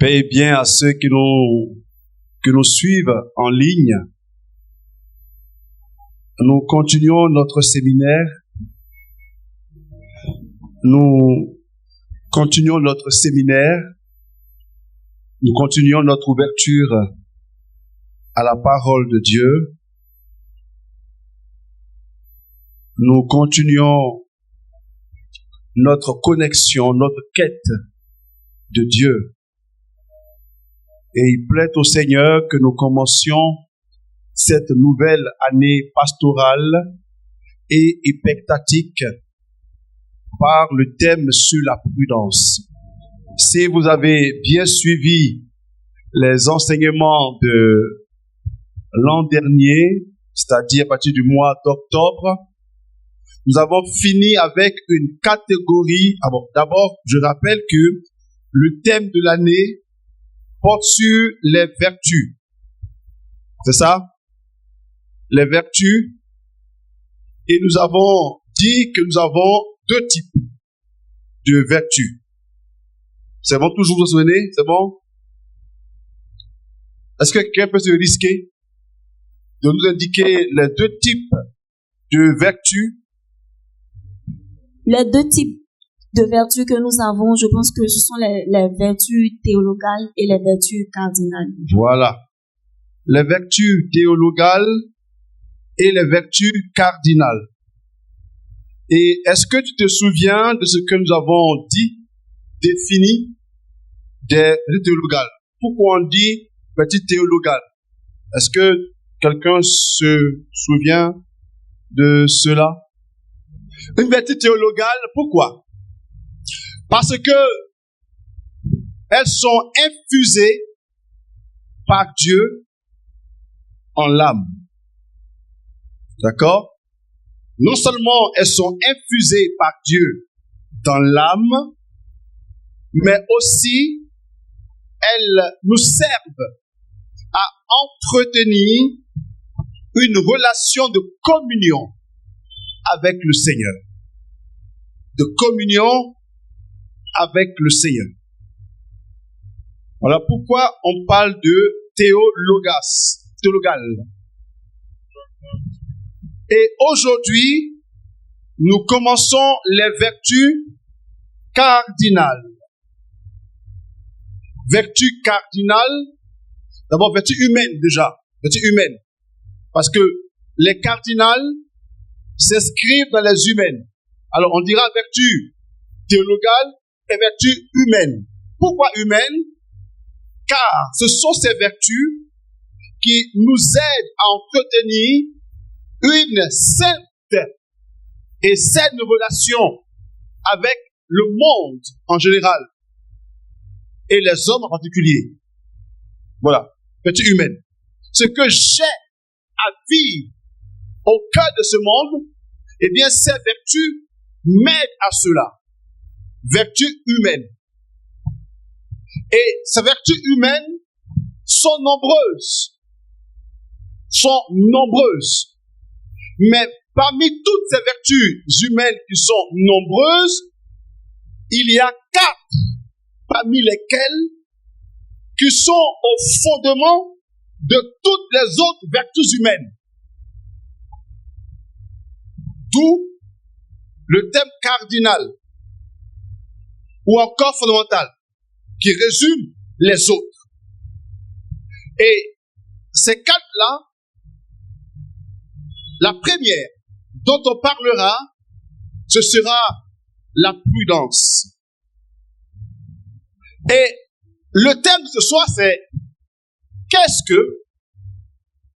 Paix et bien à ceux qui nous suivent en ligne. Nous continuons notre séminaire. Nous continuons notre ouverture à la parole de Dieu. Nous continuons notre connexion, notre quête de Dieu. Et il plaît au Seigneur que nous commencions cette nouvelle année pastorale et épectatique par le thème sur la prudence. Si vous avez bien suivi les enseignements de l'an dernier, c'est-à-dire à partir du mois d'octobre, nous avons fini avec une catégorie. D'abord, je rappelle que le thème de l'année porte sur les vertus. C'est ça? Les vertus. Et nous avons dit que nous avons deux types de vertus. C'est bon? Toujours vous souvenez? C'est bon? Est-ce que quelqu'un peut se risquer de nous indiquer les deux types de vertus? Les deux types de vertus que nous avons, je pense que ce sont les vertus théologales et les vertus cardinales. Voilà. Les vertus théologales et les vertus cardinales. Et est-ce que tu te souviens de ce que nous avons dit, défini des vertus théologales? Pourquoi on dit vertus théologales? Est-ce que quelqu'un se souvient de cela? Une vertu théologale, pourquoi? Parce que elles sont infusées par Dieu en l'âme. D'accord? Non seulement elles sont infusées par Dieu dans l'âme, mais aussi elles nous servent à entretenir une relation de communion avec le Seigneur. De communion avec le Seigneur. Voilà pourquoi on parle de théologal. Et aujourd'hui, nous commençons les vertus cardinales. Vertus cardinales, d'abord vertus humaines déjà, vertus humaines. Parce que les cardinales s'inscrivent dans les humaines. Alors on dira vertus théologales et vertus humaines. Pourquoi humaines? Car ce sont ces vertus qui nous aident à entretenir une sainte et saine relation avec le monde en général et les hommes en particulier. Voilà, vertus humaines. Ce que j'ai à vivre au cœur de ce monde, eh bien ces vertus m'aident à cela. Vertus humaines. Et ces vertus humaines sont nombreuses. Mais parmi toutes ces vertus humaines qui sont nombreuses, il y a 4 parmi lesquelles qui sont au fondement de toutes les autres vertus humaines. D'où le thème cardinal ou encore fondamental qui résume les autres. Et ces 4-là, la première dont on parlera, ce sera la prudence. Et le thème de ce soir, c'est qu'est-ce que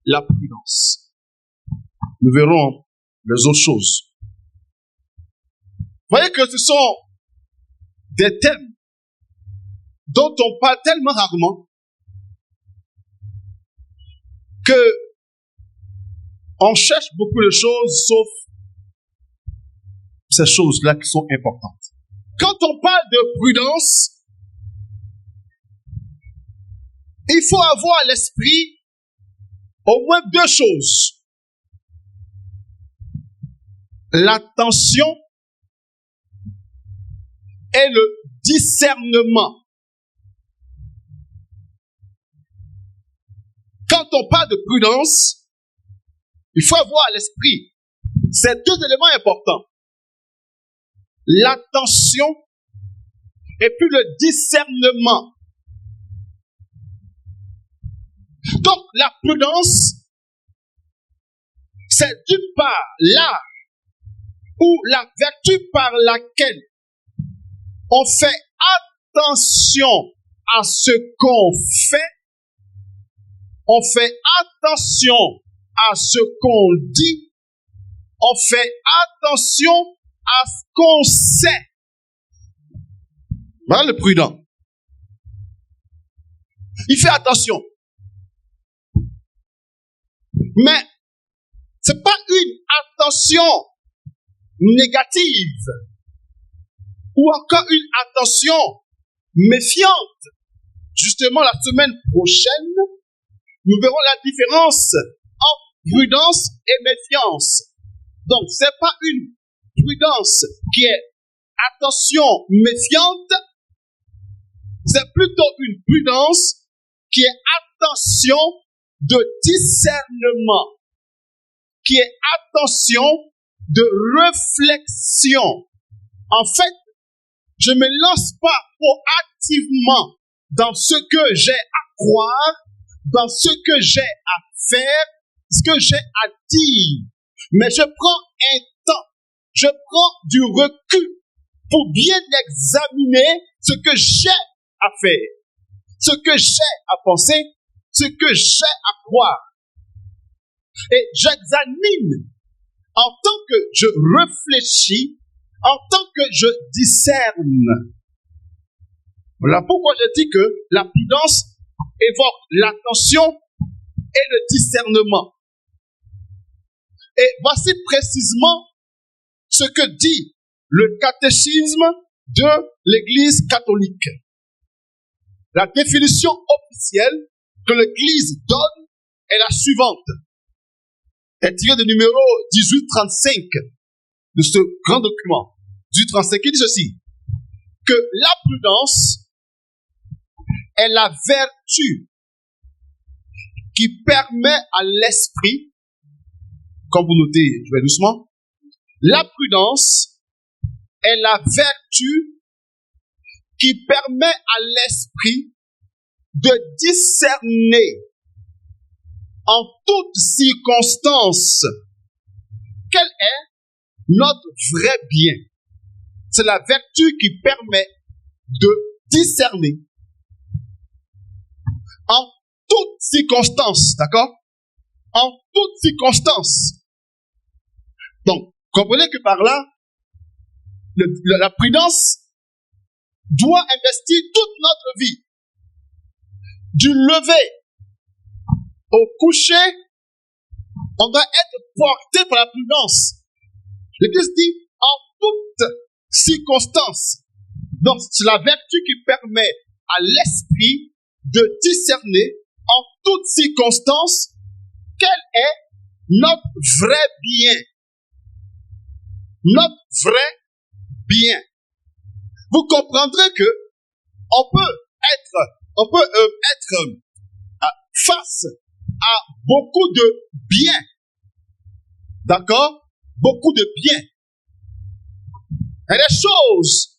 la prudence? Nous verrons les autres choses. Vous voyez que ce sont des thèmes dont on parle tellement rarement que on cherche beaucoup de choses sauf ces choses-là qui sont importantes. Quand on parle de prudence, il faut avoir à l'esprit au moins 2 choses. L'attention et le discernement. Quand on parle de prudence, il faut avoir à l'esprit ces deux éléments importants. L'attention et puis le discernement. Donc, la prudence, c'est d'une part l'art ou la vertu par laquelle on fait attention à ce qu'on fait, on fait attention à ce qu'on dit, on fait attention à ce qu'on sait. Voilà le prudent. Il fait attention. Mais c'est pas une attention négative ou encore une attention méfiante. Justement, la semaine prochaine, nous verrons la différence entre prudence et méfiance. Donc, c'est pas une prudence qui est attention méfiante, c'est plutôt une prudence qui est attention de discernement, qui est attention de réflexion. En fait, je me lance pas proactivement dans ce que j'ai à croire, dans ce que j'ai à faire, ce que j'ai à dire. Mais je prends un temps, je prends du recul pour bien examiner ce que j'ai à faire, ce que j'ai à penser, ce que j'ai à croire. Et j'examine en tant que je réfléchis, en tant que je discerne. Voilà pourquoi je dis que la prudence évoque l'attention et le discernement. Et voici précisément ce que dit le catéchisme de l'Église catholique. La définition officielle que l'Église donne est la suivante. Elle est tirée du numéro 1835 de ce grand document. 1835 qui dit ceci, que la prudence est la vertu qui permet à l'esprit, comme vous notez, je vais doucement, la prudence est la vertu qui permet à l'esprit de discerner en toutes circonstances quel est notre vrai bien. C'est la vertu qui permet de discerner en toutes circonstances, d'accord? En toutes circonstances. Donc, comprenez que par là, la prudence doit investir toute notre vie. Du lever au coucher, on doit être porté par la prudence. L'Église dit en toutes circonstances. Donc, c'est la vertu qui permet à l'esprit de discerner en toutes circonstances quel est notre vrai bien. Notre vrai bien. Vous comprendrez que on peut être face à beaucoup de biens. D'accord? Beaucoup de biens. Il y a des choses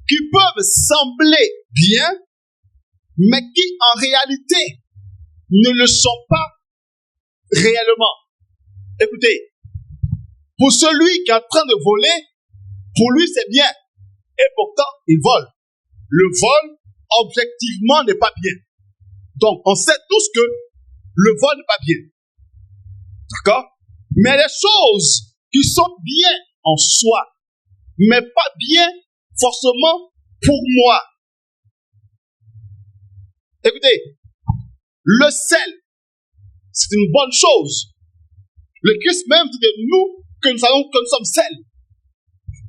qui peuvent sembler bien, mais qui en réalité ne le sont pas réellement. Écoutez, pour celui qui est en train de voler, pour lui c'est bien. Et pourtant, il vole. Le vol, objectivement, n'est pas bien. Donc, on sait tous que le vol n'est pas bien. D'accord? Mais les choses qui sont bien en soi, mais pas bien forcément pour moi. Écoutez, le sel, c'est une bonne chose. Le Christ même dit de nous que nous savons que nous sommes sel.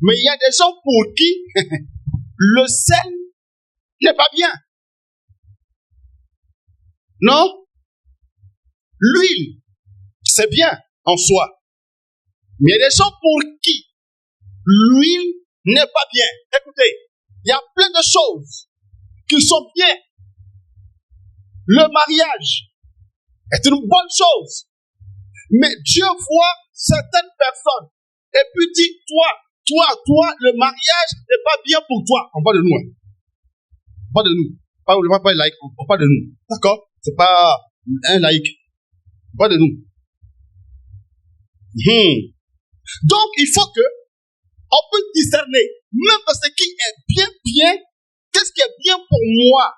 Mais il y a des gens pour qui le sel n'est pas bien. Non? L'huile, c'est bien en soi. Mais il y a des gens pour qui l'huile n'est pas bien. Écoutez, il y a plein de choses qui sont bien. Le mariage est une bonne chose. Mais Dieu voit certaines personnes et puis dit, toi, le mariage n'est pas bien pour toi. On parle de nous. Hein. On parle de nous. Pas laïc, on parle de nous. D'accord? C'est pas un laïc. On parle de nous. Donc, il faut que on peut discerner, même dans ce qui est bien, qu'est-ce qui est bien pour moi?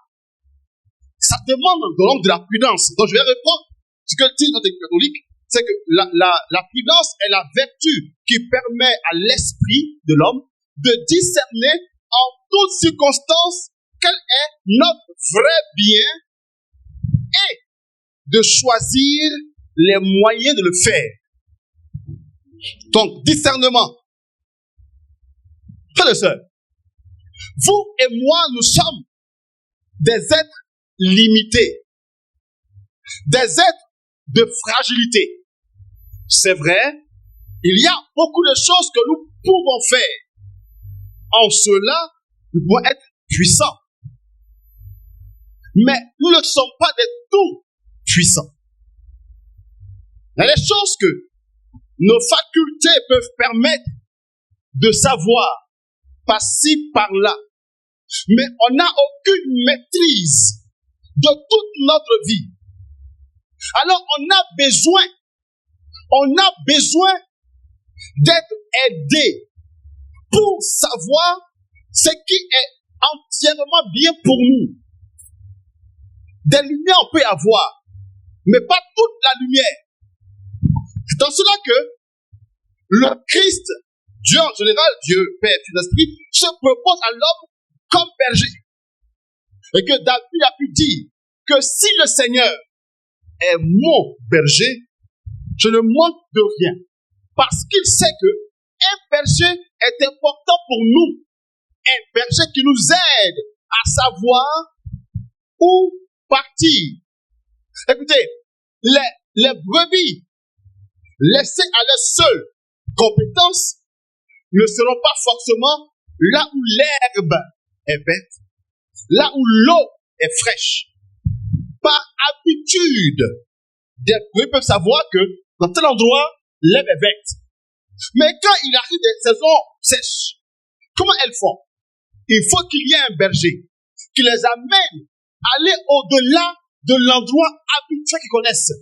Ça demande donc de la prudence. Donc, je vais répondre ce que dit notre catholique, c'est que la prudence est la vertu qui permet à l'esprit de l'homme de discerner en toutes circonstances quel est notre vrai bien et de choisir les moyens de le faire. Donc, discernement. Frères et sœurs, vous et moi, nous sommes des êtres limités, des êtres de fragilité. C'est vrai, il y a beaucoup de choses que nous pouvons faire. En cela, nous pouvons être puissants. Mais nous ne sommes pas des tout puissants. Il y a des choses que nos facultés peuvent permettre de savoir par-ci, par-là. Mais on n'a aucune maîtrise de toute notre vie. Alors on a besoin d'être aidé pour savoir ce qui est entièrement bien pour nous. Des lumières on peut avoir, mais pas toute la lumière. C'est dans cela que le Christ, Dieu en général, Dieu, Père, Fils, Esprit, se propose à l'homme comme berger. Et que David a pu dire que si le Seigneur est mon berger, je ne manque de rien. Parce qu'il sait que un berger est important pour nous. Un berger qui nous aide à savoir où partir. Écoutez, les brebis laissées à leur seule compétence ne seront pas forcément là où l'herbe est verte, là où l'eau est fraîche. Par habitude, des brebis peuvent savoir que dans tel endroit, l'herbe est verte. Mais quand il arrive des saisons sèches, comment elles font? Il faut qu'il y ait un berger qui les amène à aller au-delà de l'endroit habituel qu'ils connaissent.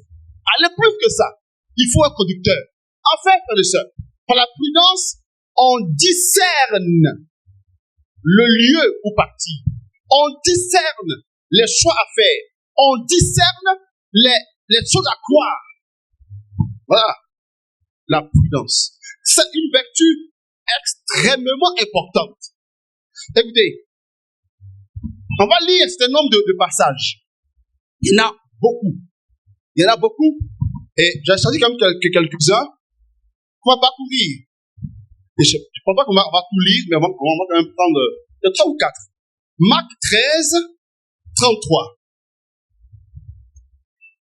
Aller plus que ça. Il faut un conducteur. Enfin, frères et sœurs, par la prudence, on discerne le lieu où partir. On discerne les choix à faire. On discerne les choses à croire. Voilà. La prudence. C'est une vertu extrêmement importante. Écoutez, on va lire un certain nombre de passages. Il y en a beaucoup. Et j'ai choisi quand même quelques-uns qu'on va parcourir. Et je ne pense pas qu'on va tout lire, mais on va quand même prendre 3 ou 4. Marc 13, 33.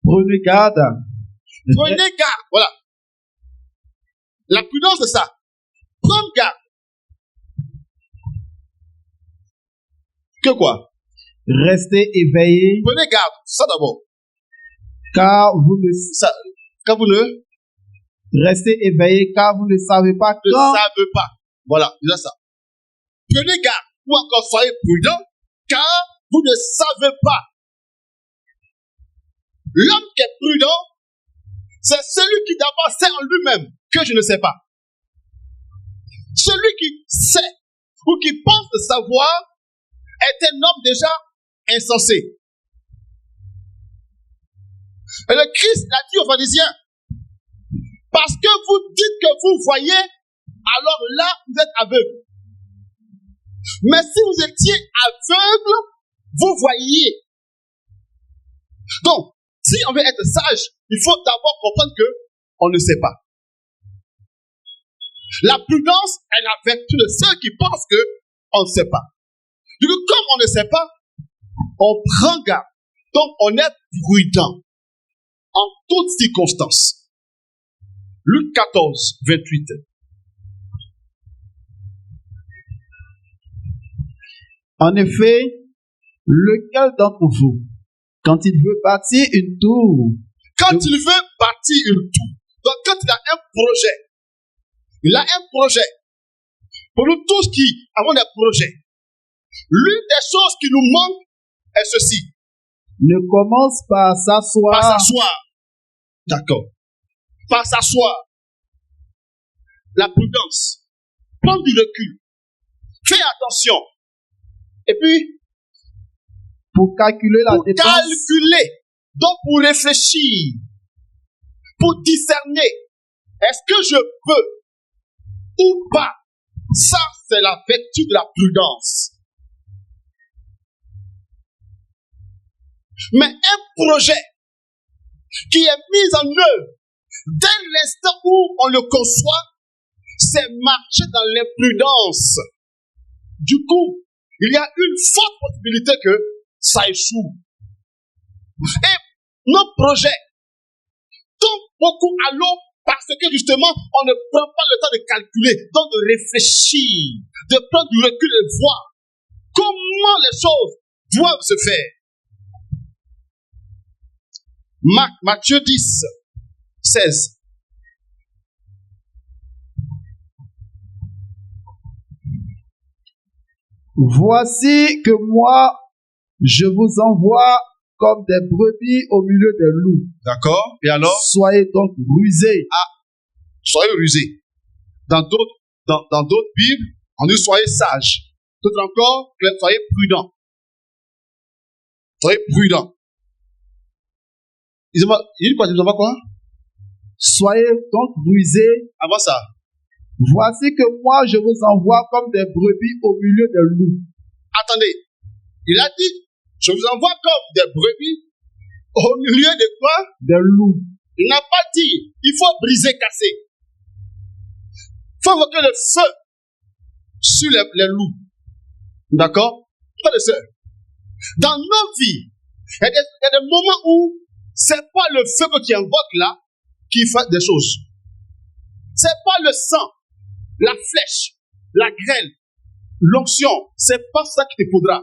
Prenez garde. Prenez garde, voilà. La prudence, c'est ça. Prendre garde. Que quoi? Restez éveillés. Prenez garde, ça d'abord. Car vous ne Restez éveillés car vous ne savez pas quand. Ne savez pas. Voilà, déjà ça. Prenez garde, ou encore soyez prudents, car vous ne savez pas. L'homme qui est prudent, c'est celui qui d'abord sait en lui-même que je ne sais pas. Celui qui sait ou qui pense de savoir est un homme déjà insensé. Et le Christ l'a dit aux pharisiens, parce que vous dites que vous voyez, alors là, vous êtes aveugle. Mais si vous étiez aveugle, vous voyez. Donc, si on veut être sage, il faut d'abord comprendre que on ne sait pas. La prudence est la vertu de ceux qui pensent que on ne sait pas. Du coup, comme on ne sait pas, on prend garde. Donc, on est prudent en toutes circonstances. Luc 14, 28. En effet, lequel d'entre vous, quand il veut bâtir une tour, Quand il veut bâtir une tour, donc quand il a un projet, pour nous tous qui avons des projets, l'une des choses qui nous manque est ceci. Ne commence par s'asseoir. Pas s'asseoir. D'accord. Pas s'asseoir. La prudence. Prendre du recul. Fais attention. Et puis, Pour calculer la pour dépense. calculer, donc pour réfléchir, pour discerner, est-ce que je peux ou pas? Ça, c'est la vertu de la prudence. Mais un projet qui est mis en œuvre dès l'instant où on le conçoit, c'est marcher dans l'imprudence. Du coup, il y a une forte possibilité que ça échoue. Et nos projets tombent beaucoup à l'eau parce que justement, on ne prend pas le temps de calculer, donc de réfléchir, de prendre du recul et voir comment les choses doivent se faire. Matthieu 10, 16. Voici que moi, je vous envoie comme des brebis au milieu des loups. D'accord? Et alors? Soyez donc rusés. Soyez rusés. Dans d'autres Bibles, on dit soyez sages. D'autres encore, soyez prudents. Soyez prudents. Il dit quoi? Il nous quoi? Soyez donc rusés. Avant ça. Voici que moi, je vous envoie comme des brebis au milieu des loups. Attendez. Il a dit, je vous envoie comme des brebis au milieu de quoi? Des loups. Il n'a pas dit, il faut briser, casser. Il faut invoquer le feu sur les loups. D'accord? Frères et sœurs, dans nos vies, il y a des moments où c'est pas le feu que tu invoques là qui fait des choses. C'est pas le sang, la flèche, la grêle, l'onction. C'est pas ça qui te faudra.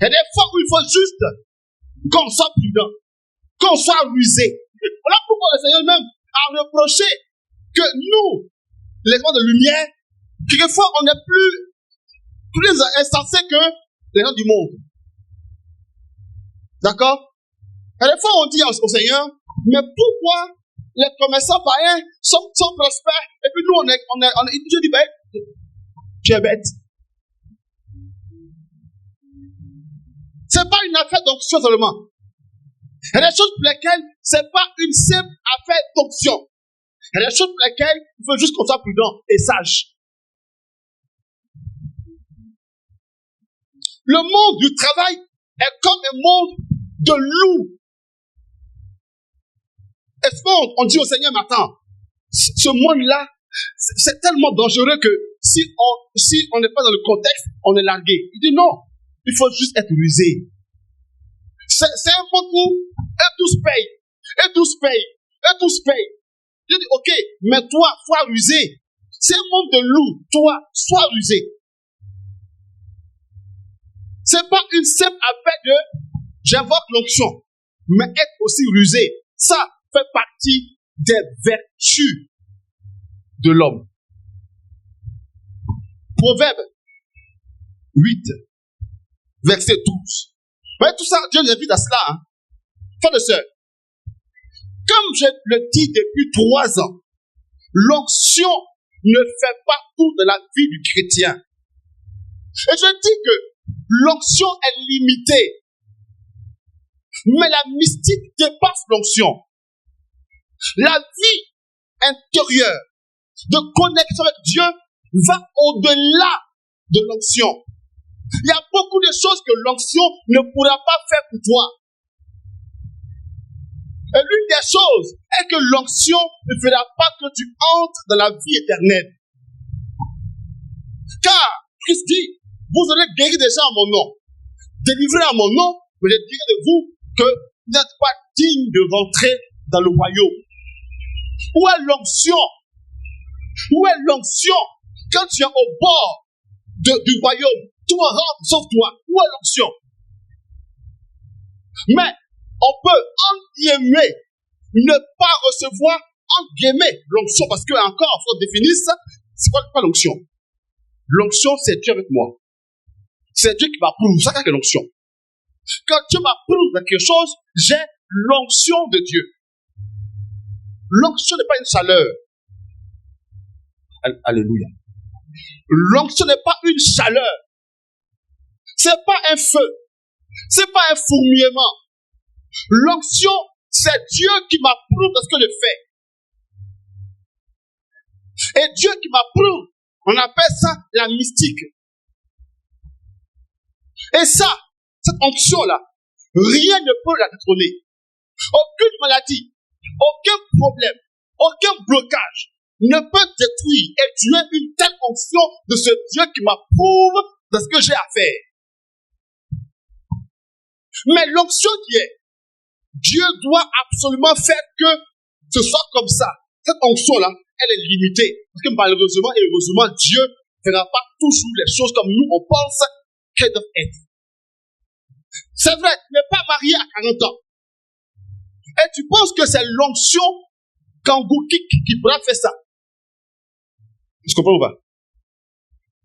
Il y a des fois où il faut juste qu'on soit prudent, qu'on soit rusé. Voilà pourquoi le Seigneur même a reproché que nous, les gens de lumière, quelquefois on est plus insensés que les gens du monde. D'accord? Et des fois, on dit au Seigneur, mais pourquoi les commerçants païens sont prospères et puis nous, on est je dis, ben, tu es bête. C'est pas une affaire d'onction seulement. Il y a des choses pour lesquelles c'est pas une simple affaire d'onction. Il y a des choses pour lesquelles il faut juste qu'on soit prudent et sage. Le monde du travail est comme un monde de loups. Est-ce qu'on dit au Seigneur, mais attends, ce monde-là, c'est tellement dangereux que si on n'est pas dans le contexte, on est largué. Il dit non, il faut juste être rusé. C'est un monde où eux tous payent. Je dis, ok, mais toi, sois rusé. C'est un monde de loups, toi, sois rusé. C'est pas une simple affaire de j'invoque l'onction, mais être aussi rusé. Ça fait partie des vertus de l'homme. Proverbe 8, verset 12. Vous voyez tout ça, Dieu nous invite à cela. Hein? Frères et sœurs, comme je le dis depuis 3 ans, l'onction ne fait pas tout de la vie du chrétien. Et je dis que l'onction est limitée. Mais la mystique dépasse l'onction. La vie intérieure de connexion avec Dieu va au-delà de l'onction. Il y a beaucoup de choses que l'onction ne pourra pas faire pour toi. Et l'une des choses est que l'onction ne fera pas que tu entres dans la vie éternelle. Car Christ dit, vous aurez guéri des gens à mon nom, délivré à mon nom, mais je dirai de vous que vous n'êtes pas digne de rentrer dans le royaume. Où est l'onction? Où est l'onction? Quand tu es au bord du royaume, tout rentre sauf toi. Où est l'onction? Mais on peut endiaimer ne pas recevoir, entre guillemets, l'onction, parce que encore, il faut définir ça, c'est quoi l'onction? L'onction, c'est Dieu avec moi. C'est Dieu qui m'approuve, ça c'est l'onction. Quand Dieu m'approuve de quelque chose, j'ai l'onction de Dieu. L'onction n'est pas une chaleur. Alléluia. L'onction n'est pas une chaleur. C'est pas un feu. C'est pas un fourmillement. L'onction, c'est Dieu qui m'approuve de ce que je fais. Et Dieu qui m'approuve, on appelle ça la mystique. Et ça, cette onction-là, rien ne peut la détrôner. Aucune maladie, aucun problème, aucun blocage ne peut détruire et tuer une telle onction de ce Dieu qui m'approuve de ce que j'ai à faire. Mais l'onction qui est, Dieu doit absolument faire que ce soit comme ça. Cette onction-là, elle est limitée. Parce que malheureusement et heureusement, Dieu ne fera pas toujours les choses comme nous, on pense qu'elles doivent être. C'est vrai, tu n'es pas marié à 40 ans. Et tu penses que c'est l'onction Kangoukik qui pourra faire ça. Tu comprends ou pas?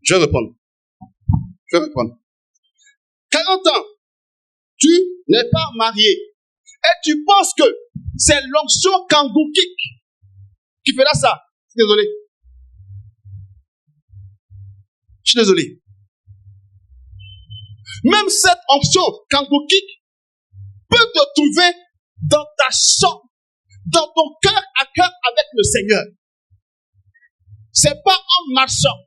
Je vais répondre. 40 ans, tu n'es pas marié. Et tu penses que c'est l'onction Kangoukik qui fera ça. Je suis désolé. Je suis désolé. Même cette onction Kangoukik peut te trouver dans ta chambre, dans ton cœur à cœur avec le Seigneur. C'est pas en marchant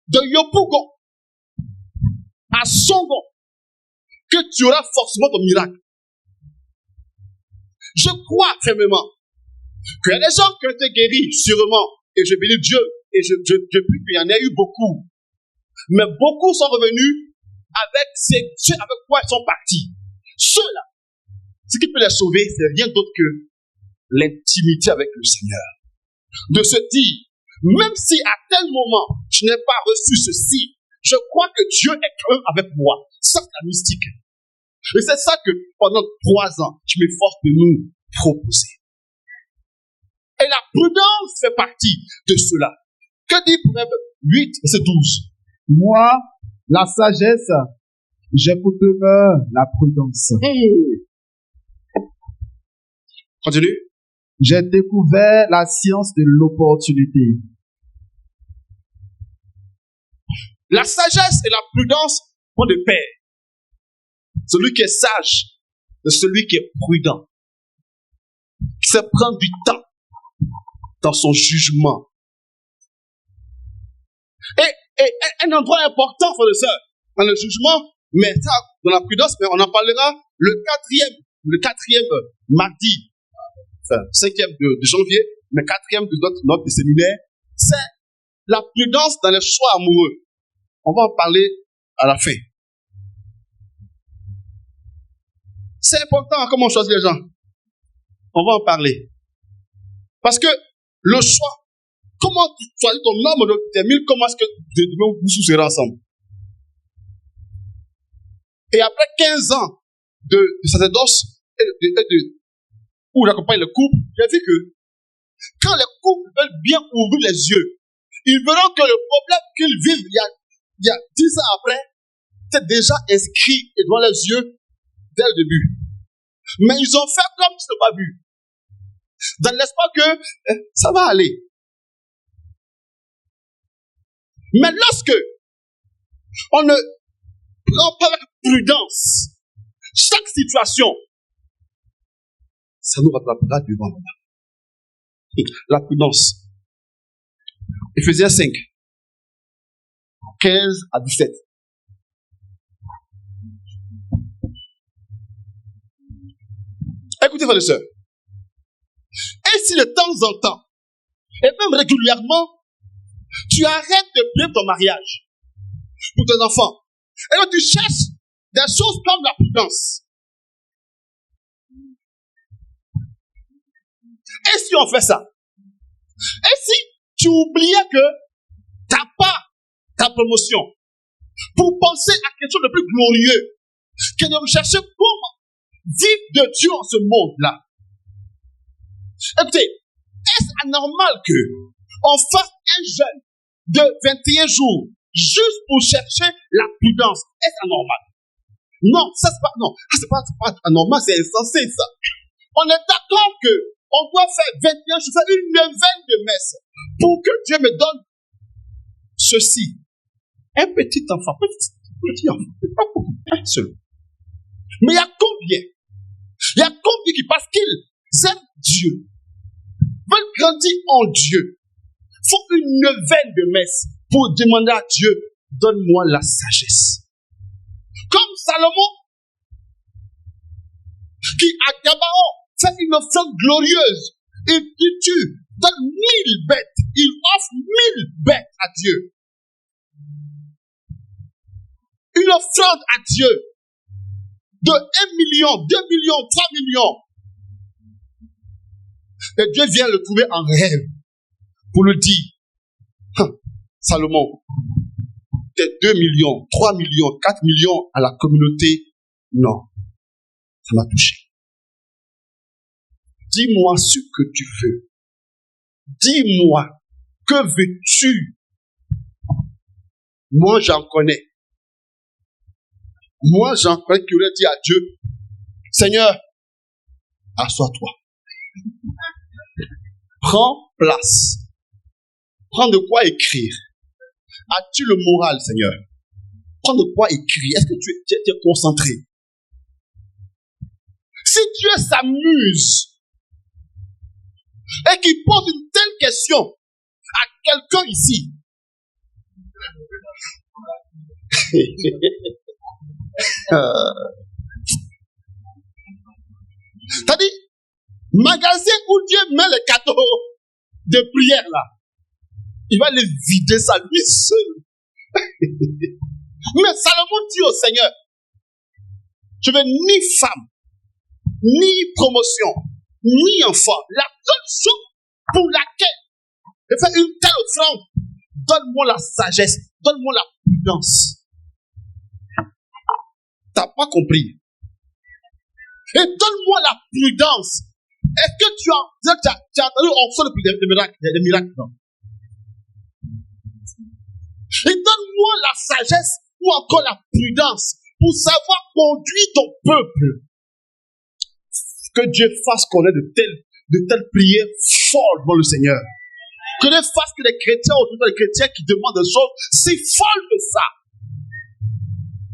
de Yopougon à Songo que tu auras forcément ton miracle. Je crois fermement qu'il y a des gens qui ont été guéris, sûrement, et je bénis Dieu, et je prie qu'il y en ait eu beaucoup. Mais beaucoup sont revenus avec ceux avec quoi ils sont partis. Ceux-là, ce qui peut les sauver, c'est rien d'autre que l'intimité avec le Seigneur. De se dire, même si à tel moment, je n'ai pas reçu ceci, je crois que Dieu est quand même avec moi. Ça, c'est la mystique. Et c'est ça que pendant 3 ans, je m'efforce de nous proposer. Et la prudence fait partie de cela. Que dit Proverbe 8, verset 12? Moi, la sagesse, j'ai pour demeure la prudence. Continue. J'ai découvert la science de l'opportunité. La sagesse et la prudence vont de pair. Celui qui est sage, c'est celui qui est prudent. Qui sait prendre du temps dans son jugement. Et un endroit important, frères et sœurs, dans le jugement, mais ça, dans la prudence, mais on en parlera le quatrième mardi, enfin, 5e de janvier, mais 4e de notre séminaire, c'est la prudence dans les choix amoureux. On va en parler à la fin. C'est important comment on choisit les gens. On va en parler. Parce que le choix, comment tu choisis ton homme détermine comment est-ce que vous serez ensemble. Et après 15 ans de sacerdoce où j'accompagne le couple, j'ai vu que quand les couples veulent bien ouvrir les yeux, ils verront que le problème qu'ils vivent il y a 10 ans après, c'est déjà inscrit devant les yeux dès le début. Mais ils ont fait comme si ce n'était pas vu. Dans l'espoir que ça va aller. Mais lorsque on ne prend pas avec prudence chaque situation, ça nous rattrapera devant nous. La prudence. Ephésiens 5, 15 à 17. Écoutez, frères et sœurs. Et si de temps en temps, et même régulièrement, tu arrêtes de prier ton mariage pour tes enfants, et donc tu cherches des choses comme la prudence. Et si on fait ça? Et si tu oubliais que tu n'as pas ta promotion pour penser à quelque chose de plus glorieux que de rechercher comment vivre de Dieu en ce monde-là? Écoutez, est-ce anormal que on fasse un jeûne de 21 jours juste pour chercher la prudence? Est-ce anormal? Non, ça c'est pas, non, c'est pas anormal, c'est insensé ça. On est d'accord que on doit faire 21 jours, faire une neuvaine de messe pour que Dieu me donne ceci. Un petit enfant, pas beaucoup, un seul. Mais il y a combien? Il y a combien qui, parce qu'ils aiment Dieu, veulent grandir en Dieu, font une neuvaine de messe pour demander à Dieu, donne-moi la sagesse. Comme Salomon, qui à Gabaon fait une offrande glorieuse. Il tue, donne 1000 bêtes. Il offre 1000 bêtes à Dieu. Une offrande à Dieu de 1 million, 2 millions, 3 millions. Et Dieu vient le trouver en rêve pour le dire. Salomon, tes 2 millions, 3 millions, 4 millions à la communauté, non, ça m'a touché. Dis-moi ce que tu veux. Dis-moi, que veux-tu? Moi, j'en connais. Moi, j'en connais qui aurait dit à Dieu, Seigneur, assois-toi. Prends place. Prends de quoi écrire. As-tu le moral, Seigneur? Prends de quoi écrire. Est-ce que tu es concentré? Si Dieu s'amuse et qu'il pose une telle question à quelqu'un ici, c'est-à-dire, magasin où Dieu met les cadeaux de prière là, il va les vider ça lui seul. Mais Salomon dit au Seigneur, je veux ni femme, ni promotion, ni enfant. La seule chose pour laquelle je fais une telle offrande, donne-moi la sagesse, donne-moi la prudence. T'as pas compris. Et donne-moi la prudence. Est-ce que tu as entendu on sort des miracles, non? Et donne-moi la sagesse ou encore la prudence pour savoir conduire ton peuple. Que Dieu fasse connaître de telles prières folles devant le Seigneur. Que Dieu fasse que les chrétiens, autour des chrétiens qui demandent des choses si folles que ça.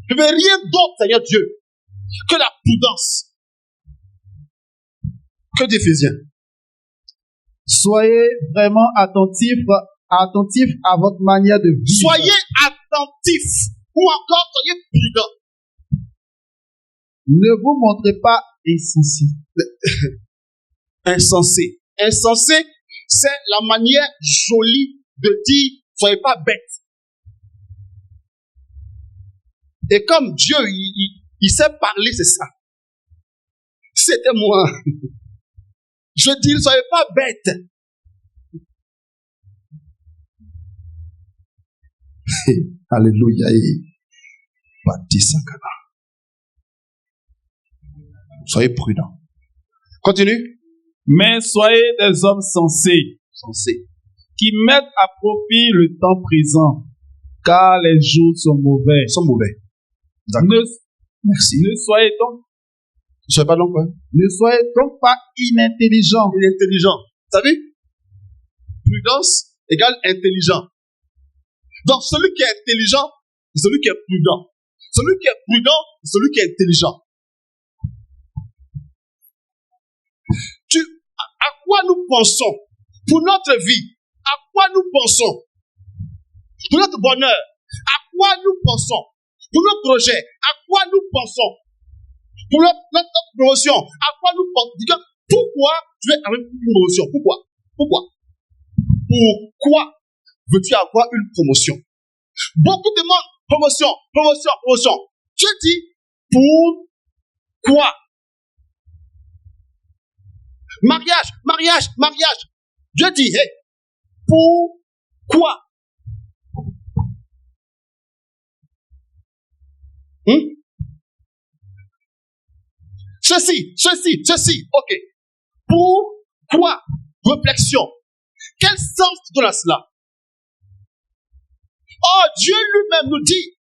Je ne veux rien d'autre, Seigneur Dieu, que la prudence. Que d'Éphésiens. Soyez vraiment attentifs à votre manière de vivre. Soyez attentifs ou encore soyez prudents. Ne vous montrez pas insensé. Insensé. Insensé, c'est la manière jolie de dire soyez pas bêtes. Et comme Dieu, il sait parler, c'est ça. C'était moi. Je dis, soyez pas bêtes. Alléluia. Soyez prudents. Continue. Mais soyez des hommes sensés, qui mettent à profit le temps présent, car les jours sont mauvais. Merci. Ne soyez donc Ne soyez donc pas inintelligents. Intelligent. Vous savez? Prudence égale intelligent. Donc, celui qui est intelligent, c'est celui qui est prudent. Celui qui est prudent, c'est celui qui est intelligent. À quoi nous pensons pour notre vie? À quoi nous pensons pour notre bonheur? À quoi nous pensons pour notre projet? À quoi nous pensons pour notre promotion? À quoi nous pensons? Pourquoi tu veux avoir une promotion? Pourquoi veux-tu avoir une promotion? Beaucoup demandent promotion. Je dis pourquoi? Mariage. Je dis, hey, pourquoi? Ceci, ok. Quoi? Réflexion. Quel sens tu donnes à cela? Oh, Dieu lui-même nous dit,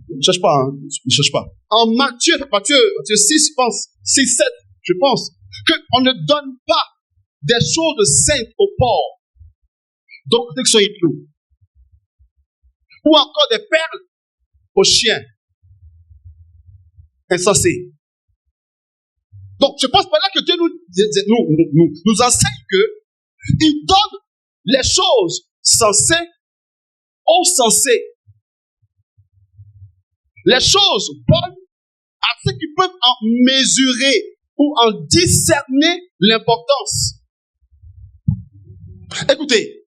ne cherche pas, hein, ne cherche pas. En Matthieu 6, je pense, 6, 7, je pense, qu'on ne donne pas des choses saintes aux porcs, donc qui sont idiots. Ou encore des perles aux chiens insensés. Donc, je pense par là que Dieu nous enseigne que il donne les choses sensées aux sensés. Les choses bonnes à ceux qui peuvent en mesurer ou en discerner l'importance. Écoutez,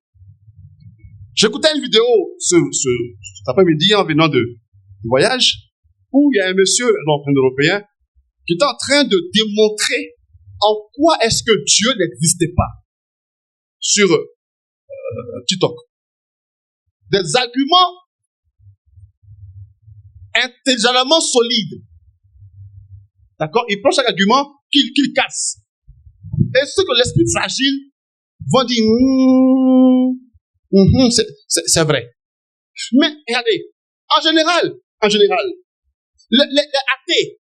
j'écoutais une vidéo cet après-midi en venant de voyage où il y a un monsieur, un Européen, qui est en train de démontrer en quoi est-ce que Dieu n'existait pas sur TikTok. Des arguments intelligemment solides. D'accord? Il prend chaque argument qu'il casse. Et ceux que l'esprit fragile vont dire c'est vrai. Mais regardez, en général, les athées,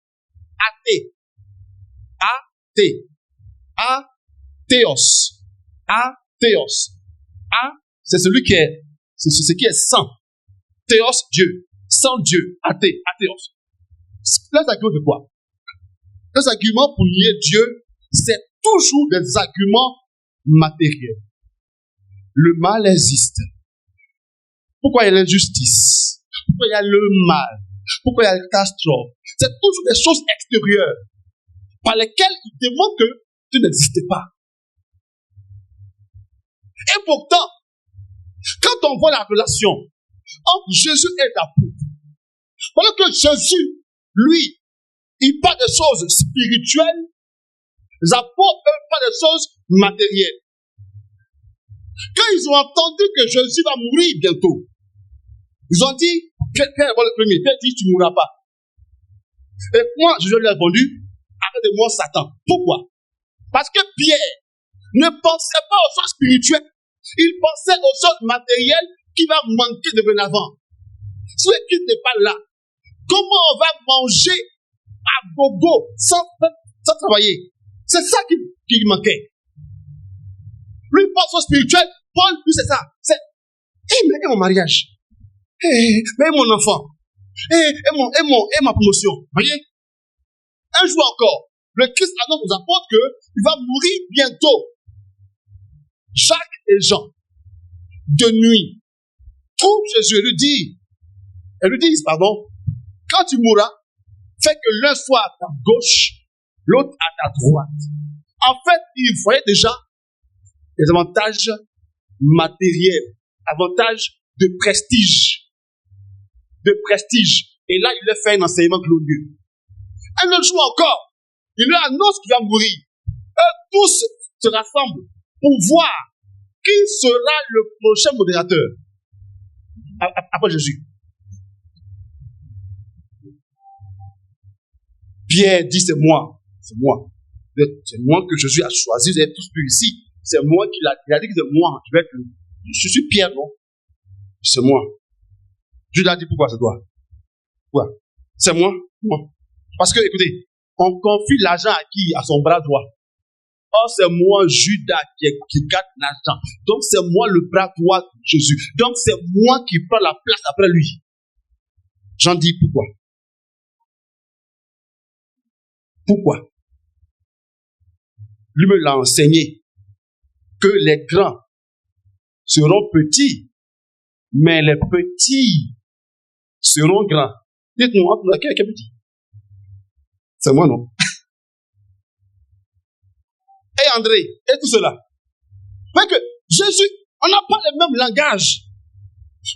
athéos, c'est celui qui est, c'est ce qui est sans. Théos, Dieu. Sans Dieu. Athéos. Les arguments de quoi? Les arguments pour nier Dieu, c'est toujours des arguments matériels. Le mal existe. Pourquoi il y a l'injustice? Pourquoi il y a le mal? Pourquoi il y a le catastrophe? C'est toujours des choses extérieures par lesquelles il démontre que Dieu n'existait pas. Et pourtant, quand on voit la relation entre Jésus et l'apôtre, pendant que Jésus, lui, il parle des choses spirituelles, les apôtres, eux, parlent des choses matérielles. Quand ils ont entendu que Jésus va mourir bientôt, ils ont dit, Pierre est le premier, Pierre dit, tu ne mourras pas. Et moi, Jésus lui a répondu, arrête de moi, Satan. Pourquoi? Parce que Pierre ne pensait pas aux choses spirituelles, il pensait aux choses matérielles qui va manquer de l'avant. Si l'équipe n'est pas là, comment on va manger à gogo sans travailler? C'est ça qui lui manquait. Lui, il pense au spirituel, Paul, lui, c'est ça. C'est, mais mon mariage. Mais mon enfant. Et ma promotion. Vous voyez? Un jour encore, le Christ annonce aux apôtres qu'il va mourir bientôt. Jacques et Jean, de nuit, trouvent Jésus et lui disent, quand tu mourras, fais que l'un soit à ta gauche, l'autre à ta droite. En fait, il voyait déjà les avantages matériels, avantages de prestige. Et là, il leur fait un enseignement glorieux. Un autre jour encore, il leur annonce qu'il va mourir. Eux tous se rassemblent pour voir qui sera le prochain modérateur après Jésus. Pierre dit, c'est moi. C'est moi que Jésus a choisi. Vous êtes tous plus ici. C'est moi qui il a dit que c'est moi. Je suis Pierre, non? C'est moi. Judas a dit, pourquoi c'est toi? Pourquoi? C'est moi? Parce que, écoutez, on confie l'argent à qui? À son bras droit. Or, c'est moi, Judas, qui garde l'argent. Donc, c'est moi le bras droit de Jésus. Donc, c'est moi qui prends la place après lui. J'en dis pourquoi? Pourquoi? Lui me l'a enseigné que les grands seront petits, mais les petits seront grands. Dites-moi, qui est petit? C'est moi, non? Et André, et tout cela. Parce que Jésus, on n'a pas le même langage.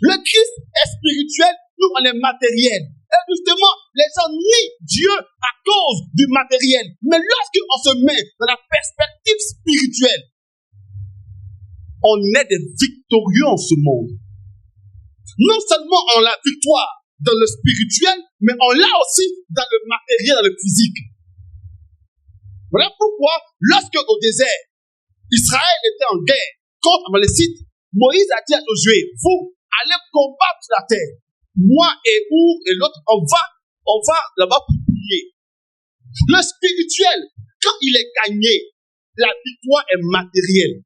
Le Christ est spirituel, nous, on est matériel. Et justement, les gens nient Dieu à cause du matériel. Mais lorsqu'on se met dans la perspective spirituelle, on est des victorieux en ce monde. Non seulement on a la victoire dans le spirituel, mais on l'a aussi dans le matériel, dans le physique. Voilà pourquoi, lorsque au désert, Israël était en guerre contre Amalécite, Moïse a dit à Josué, vous allez combattre la terre. Moi et vous et l'autre, on va là-bas pour prier. Le spirituel, quand il est gagné, la victoire est matérielle.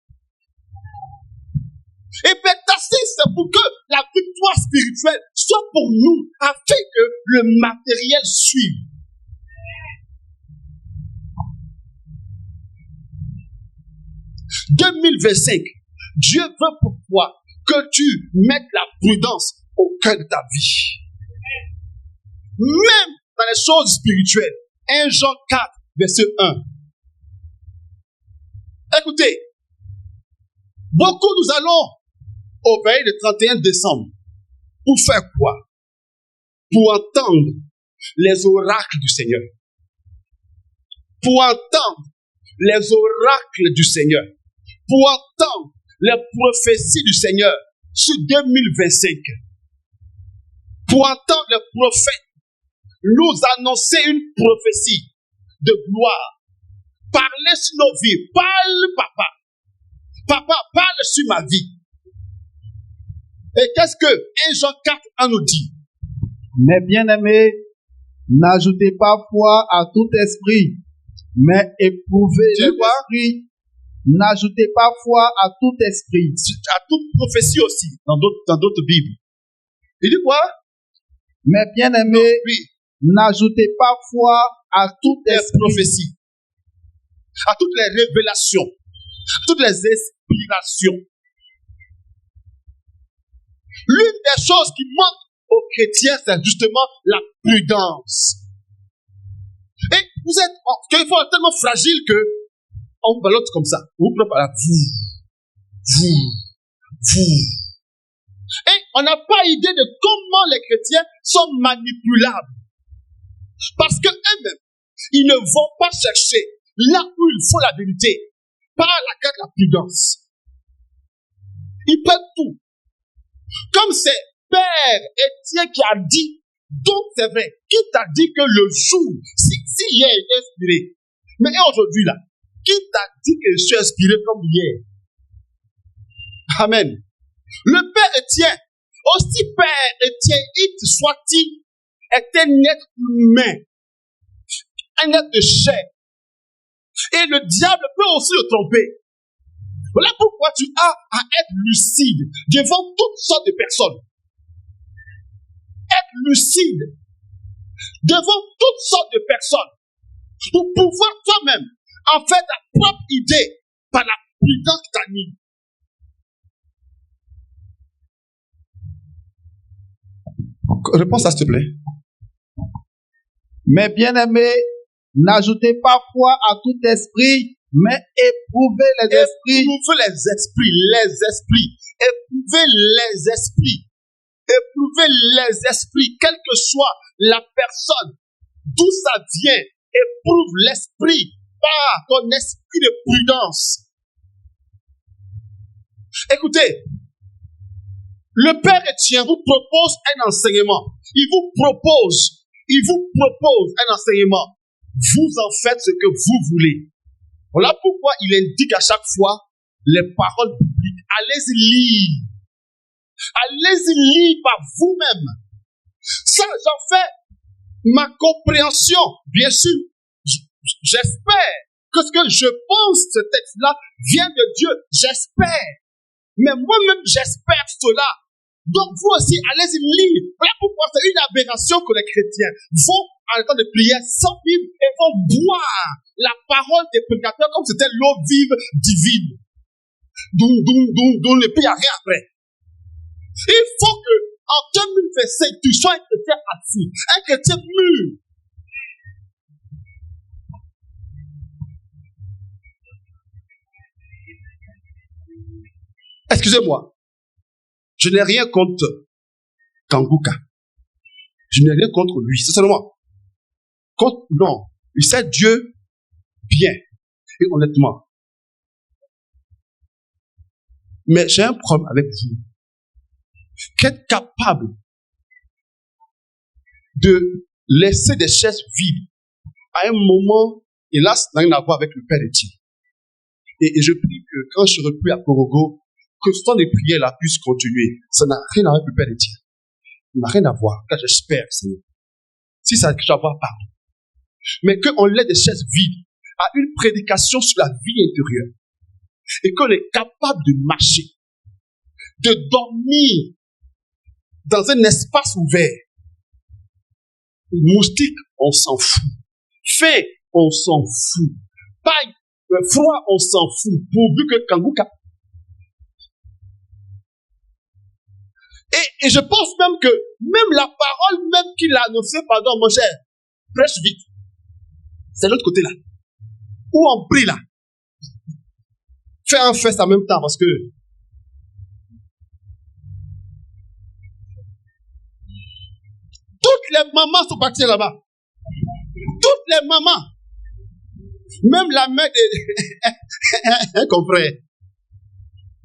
Et Pétassi, c'est pour que la victoire spirituelle soit pour nous, afin que le matériel suive. « 2025, Dieu veut pour toi que tu mettes la prudence au cœur de ta vie. Même dans les choses spirituelles. 1 Jean 4, verset 1. Écoutez, beaucoup nous allons au veille le 31 décembre. Pour faire quoi? Pour entendre les oracles du Seigneur. Pour entendre les oracles du Seigneur. Pour entendre les prophéties du Seigneur sur 2025. Pour entendre les prophètes nous annoncer une prophétie de gloire. Parler sur nos vies. Parle, papa. Papa, parle sur ma vie. Et qu'est-ce que 1 Jean 4 nous dit? Mes bien-aimés, n'ajoutez pas foi à tout esprit, mais éprouvez l'esprit. N'ajoutez pas foi à tout esprit. À toute prophétie aussi, dans d'autres Bibles. Il dit quoi? Mes bien-aimés, oui. N'ajoutez pas foi à toute esprit. Prophétie, à toutes les révélations, à toutes les inspirations. L'une des choses qui manque aux chrétiens, c'est justement la prudence. Et vous êtes, quelquefois, tellement fragile que on vous ballotte comme ça. Vous préparez vous. Et on n'a pas idée de comment les chrétiens sont manipulables. Parce que eux-mêmes, ils ne vont pas chercher là où il faut la vérité, par la carte de la prudence. Ils prennent tout. Comme c'est Père Étienne qui a dit, donc c'est vrai, qui t'a dit que le jour, si hier il est inspiré, mais aujourd'hui là, qui t'a dit que je suis inspiré comme hier? Amen. Le Père Étienne, aussi Père Étienne, soit-il, est un être humain, un être de chair. Et le diable peut aussi le tromper. Voilà pourquoi tu as à être lucide devant toutes sortes de personnes. Être lucide devant toutes sortes de personnes pour pouvoir toi-même en faire ta propre idée par la prudence qui t'anime. Réponds ça, s'il te plaît. Mes bien-aimés, n'ajoutez pas foi à tout esprit, mais éprouvez les esprits. Éprouvez les esprits. Éprouvez les esprits. Éprouvez les esprits, quelle que soit la personne, d'où ça vient. Éprouve l'esprit par ton esprit de prudence. Écoutez, le Père Étienne vous propose un enseignement. Il vous propose un enseignement. Vous en faites ce que vous voulez. Voilà pourquoi il indique à chaque fois les paroles bibliques. Allez-y lire. Allez-y lire par vous-même. Ça, j'en fais ma compréhension. Bien sûr, j'espère que ce que je pense, ce texte-là, vient de Dieu. J'espère. Mais moi-même, j'espère cela. Donc, vous aussi, allez-y lire. Voilà pourquoi c'est une aberration que les chrétiens vont, en temps de prière, sans Bible et vont boire la parole des prédicateurs comme c'était l'eau vive divine. D'où ne peut y rien après. Il faut que, en 2025, tu sois un chrétien assis, un chrétien mûr. Excusez-moi. Je n'ai rien contre Kanguka. Je n'ai rien contre lui. C'est seulement. Non. Il sait Dieu bien. Et honnêtement. Mais j'ai un problème avec vous. Qu'être capable de laisser des chaises vides à un moment hélas, n'a rien à voir avec le Père Étienne. Et je prie que quand je serai plus à Korogo, que ce temps de prière là puisse continuer. Ça n'a rien à voir avec le Père Étienne. Ça n'a rien à voir. Là, j'espère, Seigneur. Si ça a quelque chose à voir, pardon. Mais qu'on laisse des chaises vides à une prédication sur la vie intérieure. Et qu'on est capable de marcher, de dormir dans un espace ouvert. Moustique, on s'en fout. Faim, on s'en fout. Paille, froid, on s'en fout. Pourvu que Kangouka. Et je pense même que même la parole même qu'il a annoncée, pardon, mon cher, prêche vite. C'est l'autre côté là. Où on prie là. Fais un fest en même temps parce que toutes les mamans sont parties là-bas. Toutes les mamans. Même la mère de un confrère.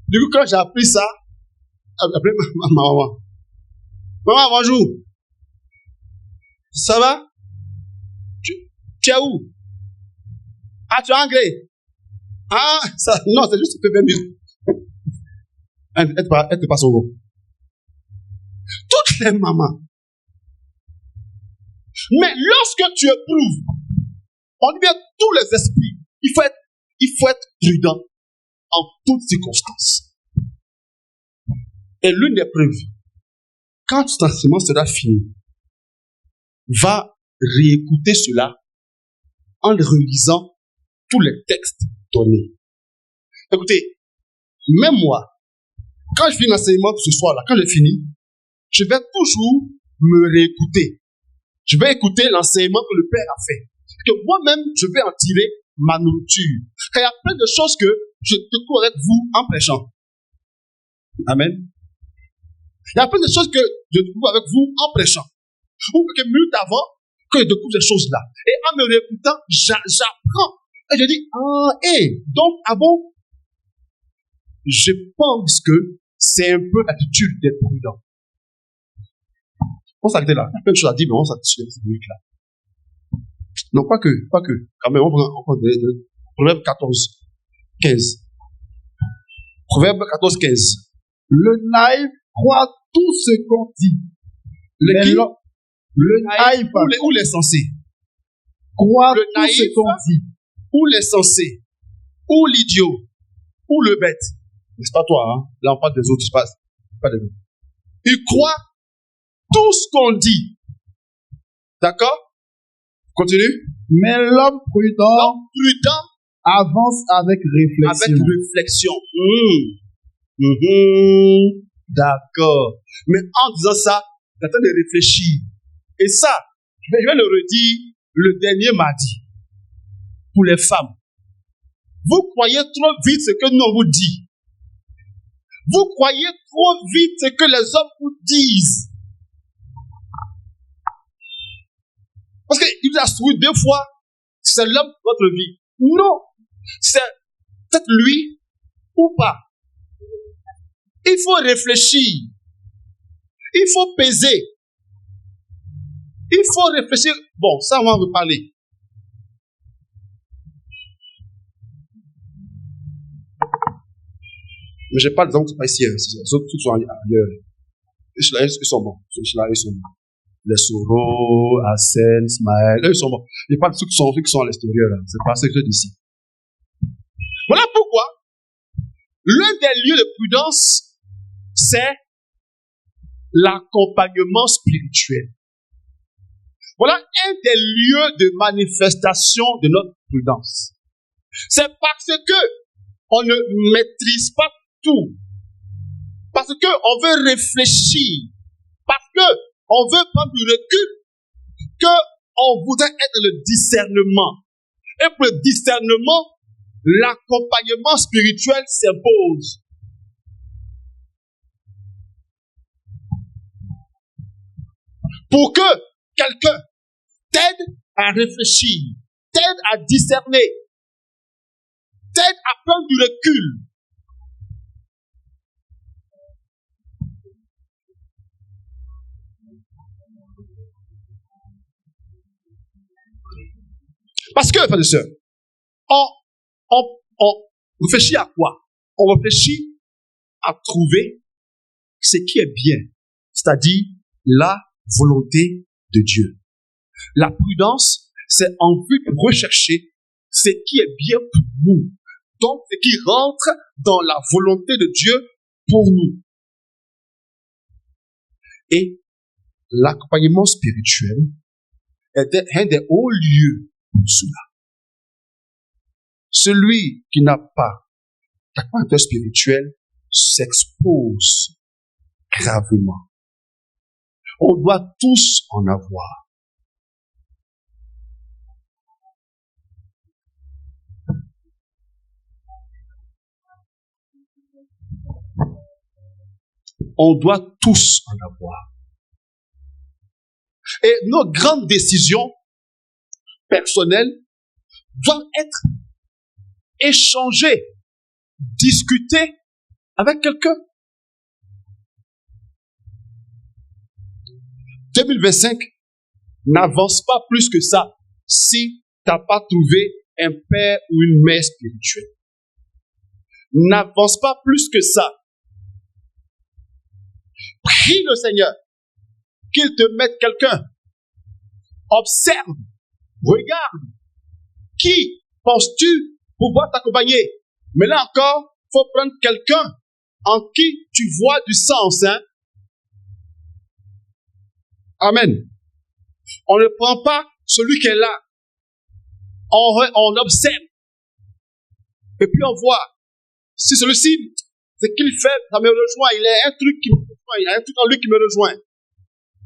Du coup, quand j'ai appris ça, j'ai appelé ma maman. Maman, bonjour. Ça va? Tu es où? Ah, tu es anglais? Ah, ça, non, c'est juste que tu fais bien. Elle te passe au mot. Toutes les mamans. Mais lorsque tu éprouves, on dit bien tous les esprits, il faut être prudent en toutes circonstances. Et l'une des preuves, quand cet enseignement sera fini, va réécouter cela en relisant tous les textes donnés. Écoutez, même moi, quand je finis l'enseignement ce soir-là, quand je finis, je vais toujours me réécouter. Je vais écouter l'enseignement que le Père a fait. Que moi-même, je vais en tirer ma nourriture. Car il y a plein de choses que je découvre avec vous en prêchant. Amen. Il y a plein de choses que je découvre avec vous en prêchant. Ou quelques minutes avant, que je découvre ces choses-là. Et en me réécoutant, j'apprends. Et je dis, donc, bon, je pense que c'est un peu l'attitude d'être prudent. On s'arrête là. Il y a plein de choses à dire, mais on s'arrête sur cette minute-là. Non, pas que. Quand même, on prend Proverbe 14, 15. Proverbe 14, 15. Le naïf croit tout ce qu'on dit. Le naïf ou les sensés. Croit le tout naïf, ce qu'on dit. Ou les sensés. Ou l'idiot. Ou le bête. N'est-ce pas toi, hein? Là, on parle des autres, pas des autres. Il croit tout ce qu'on dit. D'accord? Continue. Mais l'homme prudent avance avec réflexion. D'accord. Mais en disant ça, t'attends de réfléchir. Et ça, je vais le redire le dernier mardi. Pour les femmes. Vous croyez trop vite ce que nous on vous dit. Vous croyez trop vite ce que les hommes vous disent. Parce qu'il vous a souri 2 fois, c'est l'homme de votre vie. Non. C'est peut-être lui ou pas. Il faut réfléchir. Il faut peser. Il faut réfléchir. Bon, ça, on va en reparler. Mais je parle des hommes qui sont pas ici. Les autres, tous sont ailleurs. Ils sont bons. Ils sont bons. Les Soro, Asen, Ismaël, eux, ils sont bons. Il parle de ceux qui sont à l'extérieur. C'est pas ceux qui sont d'ici. Voilà pourquoi l'un des lieux de prudence, c'est l'accompagnement spirituel. Voilà un des lieux de manifestation de notre prudence. C'est parce que on ne maîtrise pas tout. Parce que on veut réfléchir. Parce que on veut prendre du recul. Que on voudrait être le discernement. Et pour le discernement, l'accompagnement spirituel s'impose. Pour que quelqu'un t'aide à réfléchir, t'aide à discerner, t'aide à prendre du recul. Parce que, frères et sœurs, On réfléchit à quoi? On réfléchit à trouver ce qui est bien, c'est-à-dire la volonté de Dieu. La prudence, c'est en vue de rechercher ce qui est bien pour nous. Donc, ce qui rentre dans la volonté de Dieu pour nous. Et l'accompagnement spirituel est un des hauts lieux pour cela. Celui qui n'a pas d'accompagnement spirituel s'expose gravement. On doit tous en avoir. On doit tous en avoir. Et nos grandes décisions personnelles doivent être échangées, discutées avec quelqu'un. 2025 n'avance pas plus que ça si tu n'as pas trouvé un père ou une mère spirituelle. N'avance pas plus que ça. Prie le Seigneur qu'il te mette quelqu'un. Observe, regarde. Qui penses-tu pouvoir t'accompagner? Mais là encore, il faut prendre quelqu'un en qui tu vois du sens. Hein? Amen. On ne prend pas celui qui est là. On observe. Et puis on voit. Si celui-ci, ce qu'il fait, ça me rejoint. Il a un truc qui me rejoint. Il y a un truc en lui qui me rejoint.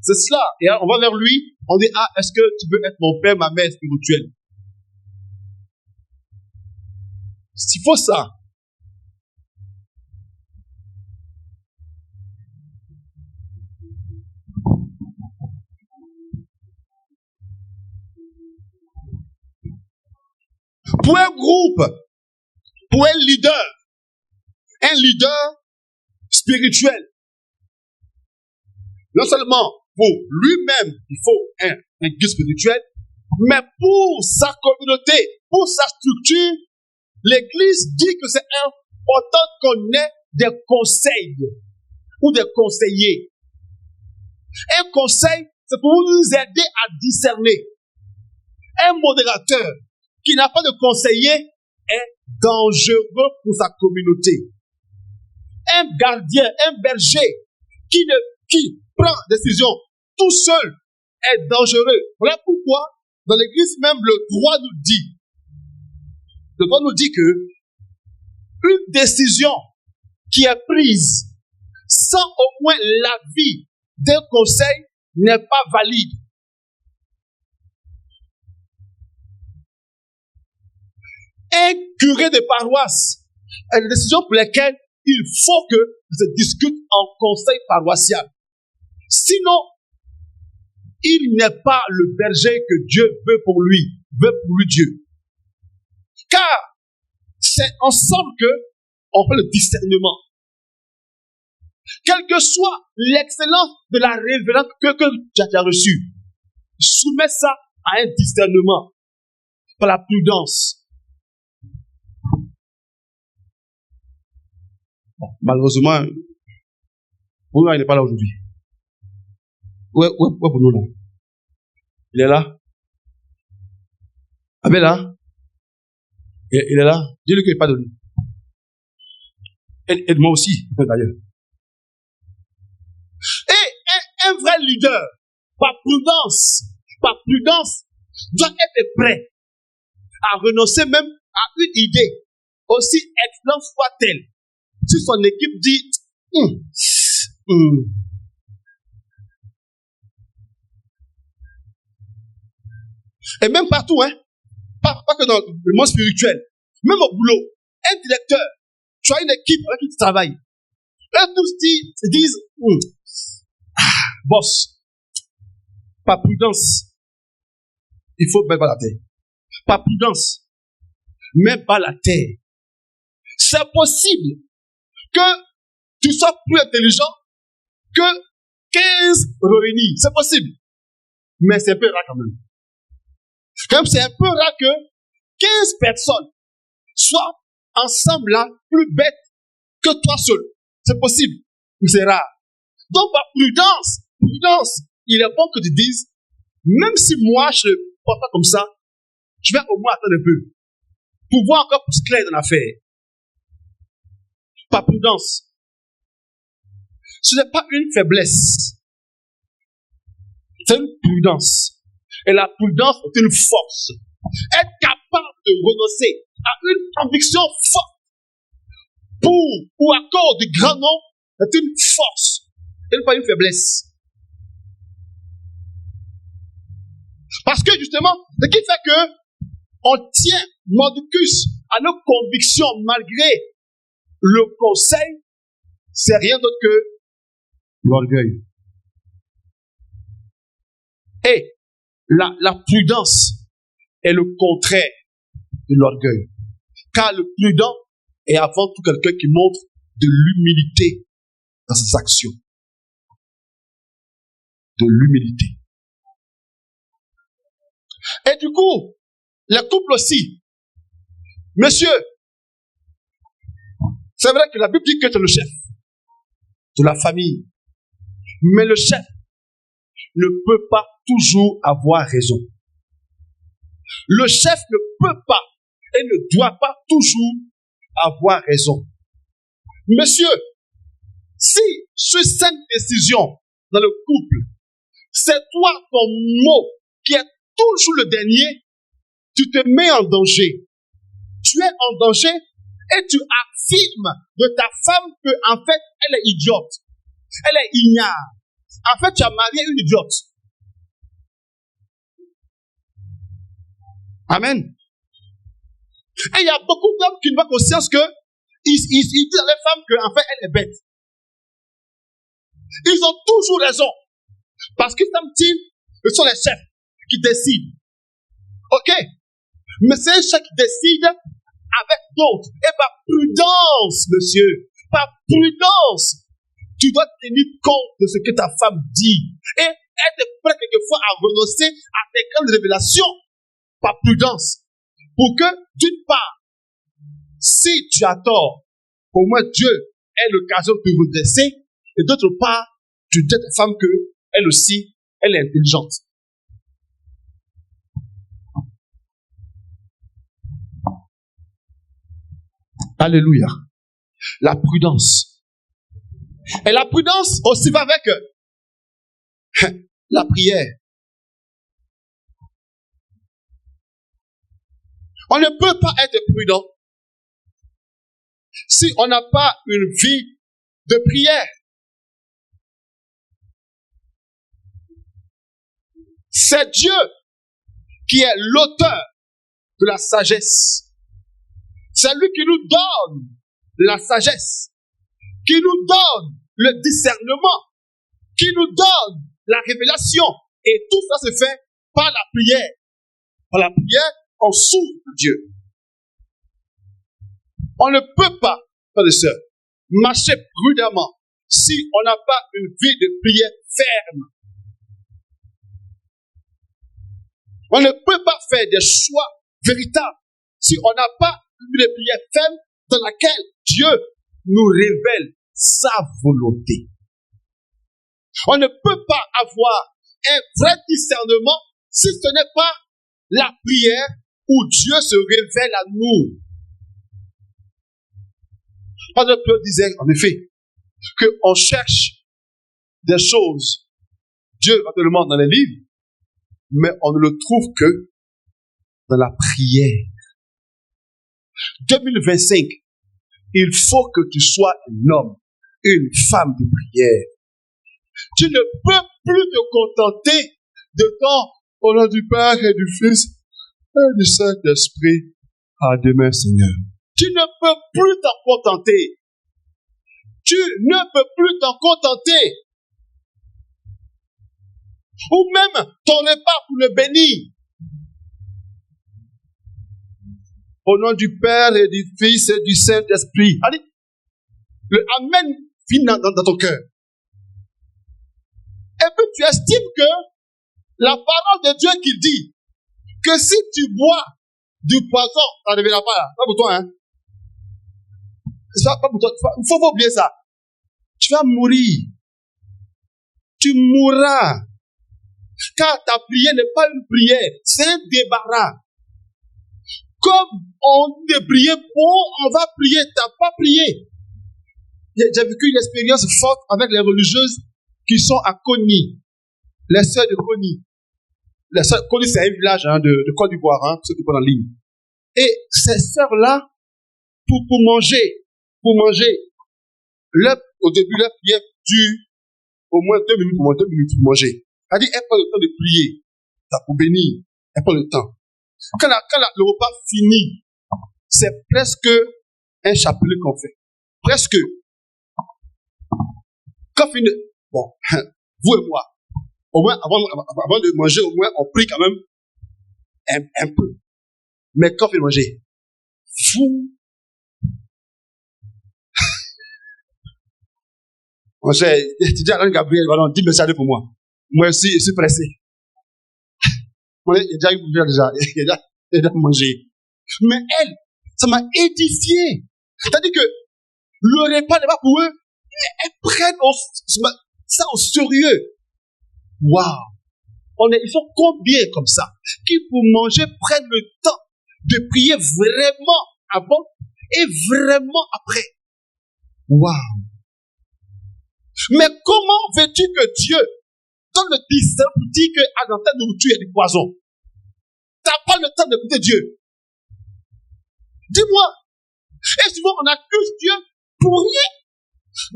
C'est cela. Et on va vers lui. On dit, ah, est-ce que tu veux être mon père, ma mère spirituelle? S'il faut ça. Pour un groupe, pour un leader spirituel, non seulement pour lui-même, il faut un guide spirituel, mais pour sa communauté, pour sa structure, l'Église dit que c'est important qu'on ait des conseils ou des conseillers. Un conseil, c'est pour nous aider à discerner. Un modérateur qui n'a pas de conseiller est dangereux pour sa communauté. Un gardien, un berger qui prend décision tout seul est dangereux. Voilà pourquoi dans l'Église même le droit nous dit que une décision qui est prise sans au moins l'avis d'un conseil n'est pas valide. Un curé de paroisse est une décision pour laquelle il faut que se discute en conseil paroissial. Sinon, il n'est pas le berger que Dieu veut pour lui Dieu. Car c'est ensemble que on fait le discernement. Quelle que soit l'excellence de la révélation que tu as reçue, soumets ça à un discernement par la prudence. Bon, malheureusement, pour nous, il n'est pas là aujourd'hui. Où est pour nous là? Il est là? Abel là? Il est là? Dis-lui qu'il n'est pas de lui. Et moi aussi, d'ailleurs. Et un vrai leader, par prudence, doit être prêt à renoncer même à une idée, aussi excellente soit-elle. Si son équipe dit, et même partout, hein, pas que dans le monde spirituel, même au boulot, un directeur, tu as une équipe avec qui tu travailles. Eux tous disent, boss, par prudence, il faut mettre la terre. Par prudence, mets pas la terre. C'est possible que tu sois plus intelligent que 15 réunis. C'est possible. Mais c'est un peu rare quand même. Comme c'est un peu rare que 15 personnes soient ensemble là plus bêtes que toi seul. C'est possible, mais c'est rare. Donc, par prudence, il est bon que tu dises, même si moi je ne pense pas comme ça, je vais au moins attendre un peu pour voir encore plus clair dans l'affaire. Par prudence. Ce n'est pas une faiblesse. C'est une prudence. Et la prudence est une force. Être capable de renoncer à une conviction forte pour ou à cause du grand nombre est une force. Et pas une faiblesse. Parce que justement, ce qui fait que on tient mordicus à nos convictions malgré le conseil, c'est rien d'autre que l'orgueil. Et la prudence est le contraire de l'orgueil. Car le prudent est avant tout quelqu'un qui montre de l'humilité dans ses actions. De l'humilité. Et du coup, les couples aussi. Monsieur, c'est vrai que la Bible dit que tu es le chef de la famille. Mais le chef ne peut pas toujours avoir raison. Le chef ne peut pas et ne doit pas toujours avoir raison. Monsieur, si sur 5 décisions dans le couple, c'est toi ton mot qui est toujours le dernier, tu te mets en danger. Tu es en danger et tu affirmes de ta femme que en fait, elle est idiote. Elle est ignare. En fait, tu as marié une idiote. Amen. Et il y a beaucoup d'hommes qui n'ont pas conscience que ils disent à les femmes qu'en fait, elle est bête. Ils ont toujours raison. Parce que ce sont les chefs qui décident. Ok? Mais c'est un chef qui décide avec d'autres. Et par prudence, monsieur, par prudence, tu dois tenir compte de ce que ta femme dit. Et être prêt quelquefois à renoncer à tes grandes révélations par prudence. Pour que, d'une part, si tu as tort, au moins Dieu ait l'occasion de te redresser. Et d'autre part, tu dis à ta femme que elle aussi, elle est intelligente. Alléluia. La prudence. Et la prudence aussi va avec la prière. On ne peut pas être prudent si on n'a pas une vie de prière. C'est Dieu qui est l'auteur de la sagesse. C'est lui qui nous donne la sagesse, qui nous donne le discernement, qui nous donne la révélation. Et tout ça se fait par la prière. Par la prière, on s'ouvre à Dieu. On ne peut pas, frères et sœurs, marcher prudemment si on n'a pas une vie de prière ferme. On ne peut pas faire des choix véritables si on n'a pas une vie de prière ferme dans laquelle Dieu nous révèle sa volonté. On ne peut pas avoir un vrai discernement si ce n'est pas la prière où Dieu se révèle à nous. Padre Pio disait en effet qu'on cherche des choses, Dieu actuellement dans les livres, mais on ne le trouve que dans la prière. 2025, il faut que tu sois un homme, une femme de prière. Tu ne peux plus te contenter de ton au nom du Père et du Fils et du Saint-Esprit. À demain, Seigneur. Tu ne peux plus t'en contenter. Tu ne peux plus t'en contenter. Ou même ton repas pour le bénir. Au nom du Père et du Fils et du Saint-Esprit. Allez, le Amen finit dans ton cœur. Et puis tu estimes que la parole de Dieu qui dit que si tu bois du poison, ça ne reviendra pas là. Pas pour toi, hein. C'est pas pour toi. Il faut pas oublier ça. Tu vas mourir. Tu mourras. Car ta prière n'est pas une prière, c'est un débarras. Comme on te priait pour, on va prier, tu n'as pas prié. J'ai vécu une expérience forte avec les religieuses qui sont à Kony, les sœurs de Kony. Les sœurs, Kony, c'est un village de Côte d'Ivoire, ceux qui sont en ligne. Et ces sœurs-là, pour manger, au début, leur prière dure au moins 2 minutes pour manger. C'est-à-dire, elle prend le temps de prier, pour bénir, elle prend le temps. Quand le repas finit, c'est presque un chapelet qu'on fait. Presque. Quand finit, bon, vous et moi, au moins, avant de manger, au moins, on prie quand même un peu. Mais quand on fait manger, fou. Tu dis à Gabriel, voilà, 10 messages pour moi. Moi aussi, je suis pressé. Moi, j'ai déjà eu déjà mangé. Mais elle, ça m'a édifié. C'est-à-dire que le repas n'est pas pour eux. Elles prennent ça au sérieux. Waouh! Ils sont combien comme ça? Qui pour manger prennent le temps de prier vraiment avant et vraiment après. Waouh! Mais comment veux-tu que Dieu donne le discernement pour dire que dans ta nourriture il y a du poison? Tu n'as pas le temps d'écouter Dieu. Dis-moi. Et souvent on accuse Dieu pour rien.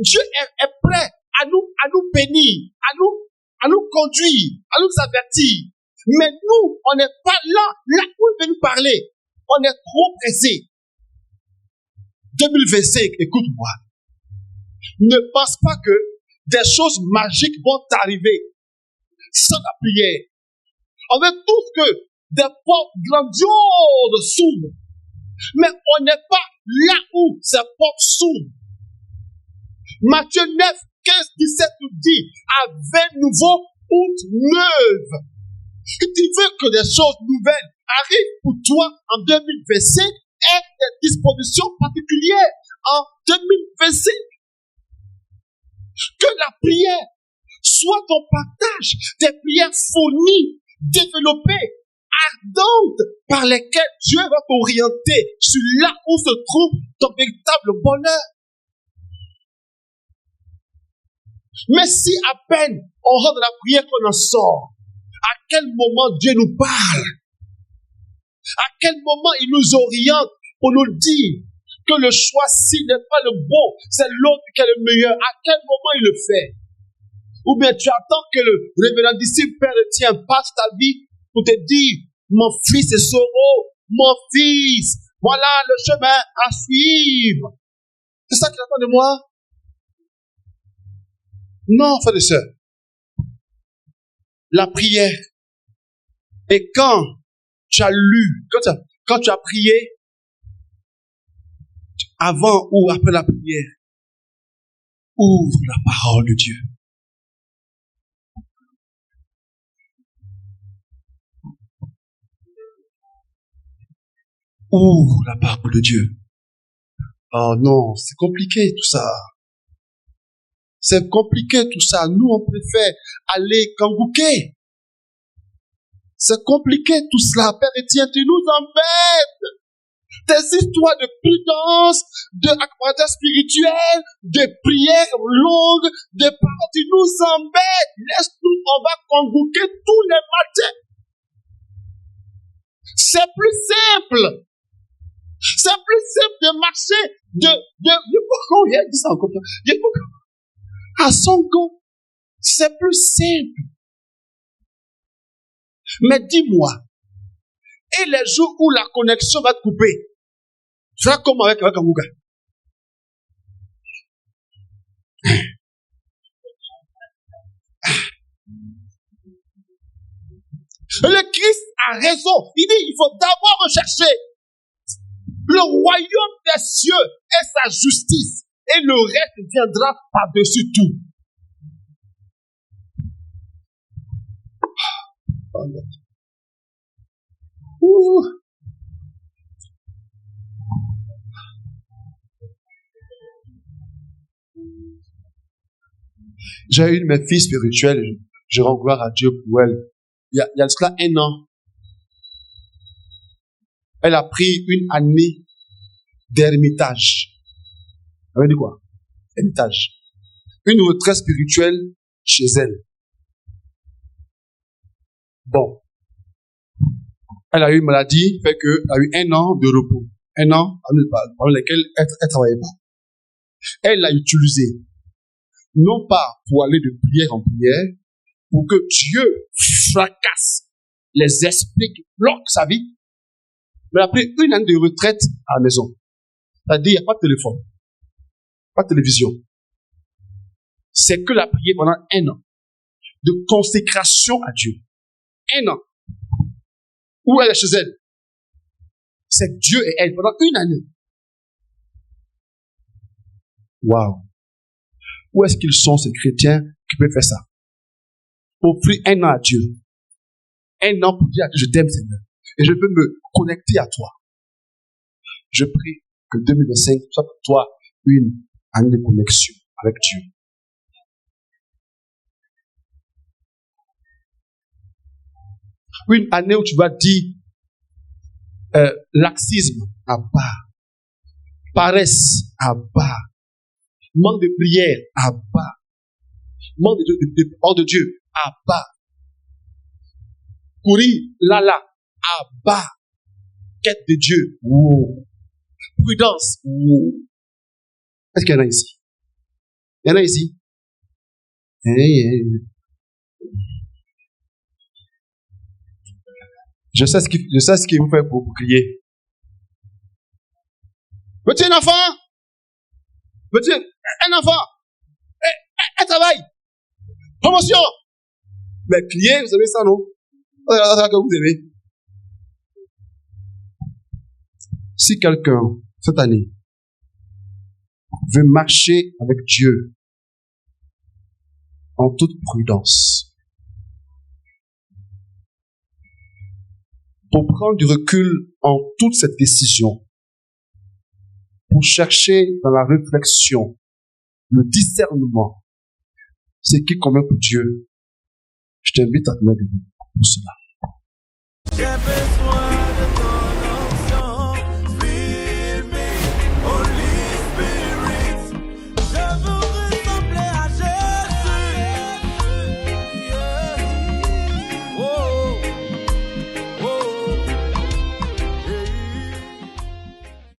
Dieu est prêt à nous bénir, à nous conduire, à nous avertir. Mais nous, on n'est pas là où il veut nous parler. On est trop pressé. 2025, écoute-moi. Ne pense pas que des choses magiques vont t'arriver sans la prière. On veut tous que des portes grandioses s'ouvrent. Mais on n'est pas là où ces portes s'ouvrent. Matthieu 9, 15, 17 nous dit, avec nouveau ou neuve. Si tu veux que des choses nouvelles arrivent pour toi en 2025, aie des dispositions particulières en 2025. Que la prière soit ton partage, des prières fournies, développées, ardentes, par lesquelles Dieu va t'orienter sur là où se trouve ton véritable bonheur. Mais si à peine on rentre dans la prière qu'on en sort, à quel moment Dieu nous parle? À quel moment il nous oriente pour nous dire que le choix-ci n'est pas le bon, c'est l'autre qui est le meilleur? À quel moment il le fait? Ou bien tu attends que le révérendissime Père de tien passe ta vie pour te dire, mon fils est Soro, mon fils, voilà le chemin à suivre. C'est ça qu'il attend de moi? Non, frères et sœurs. La prière. Et quand tu as lu, quand tu as prié, avant ou après la prière, ouvre la parole de Dieu. Ouvre la parole de Dieu. Oh non, c'est compliqué tout ça. C'est compliqué tout ça. Nous, on préfère aller kangouker. C'est compliqué tout cela. Père Étienne, tu nous embêtes. Tes histoires de prudence, d'accompagnement spirituel, de prières longues, de paroles, tu nous embêtes. Laisse-nous, on va kangouker tous les matins. C'est plus simple. C'est plus simple de marcher, à Songo. C'est plus simple. Mais dis-moi, et les jours où la connexion va te couper, tu vas comme avec Amouga. Le Christ a raison. Il dit, il faut d'abord rechercher le royaume des cieux et sa justice. Et le reste viendra par-dessus tout. J'ai une de mes filles spirituelles, je rends gloire à Dieu pour elle. Il y a de cela 1 an. Elle a pris une année d'ermitage. Ça veut dire quoi? Ermitage. Une retraite spirituelle chez elle. Bon. Elle a eu une maladie, fait qu'elle a eu 1 an de repos. 1 an pendant lequel elle ne travaillait pas. Elle l'a utilisé, non pas pour aller de prière en prière, pour que Dieu fracasse les esprits qui bloquent sa vie, mais après 1 année de retraite à la maison. C'est-à-dire, il n'y a pas de téléphone, pas de télévision. C'est que la prière pendant 1 an de consécration à Dieu. 1 an. Où elle est chez elle. C'est Dieu et elle pendant 1 année. Waouh. Où est-ce qu'ils sont, ces chrétiens, qui peuvent faire ça? Offrir 1 an à Dieu. 1 an pour dire à Dieu, je t'aime, Seigneur. Et je veux me connecter à toi. Je prie que 2025 soit pour toi une année de connexion avec Dieu. Une année où tu vas dire laxisme à bas, paresse à bas, manque de prière à bas, manque de hors de Dieu à bas, courir là à bas, quête de Dieu, wow. Prudence, wow. Est-ce qu'il y en a ici? Il y en a ici? Je sais ce qu'il vous fait pour crier. Veux-tu un enfant? Veux-tu un enfant? Un travail? Promotion? Mais crier, vous savez ça, non? C'est ça que vous aimez. Si quelqu'un, cette année, veut marcher avec Dieu en toute prudence, pour prendre du recul en toute cette décision, pour chercher dans la réflexion, le discernement, ce qui convient pour Dieu, je t'invite à te mettre debout pour cela.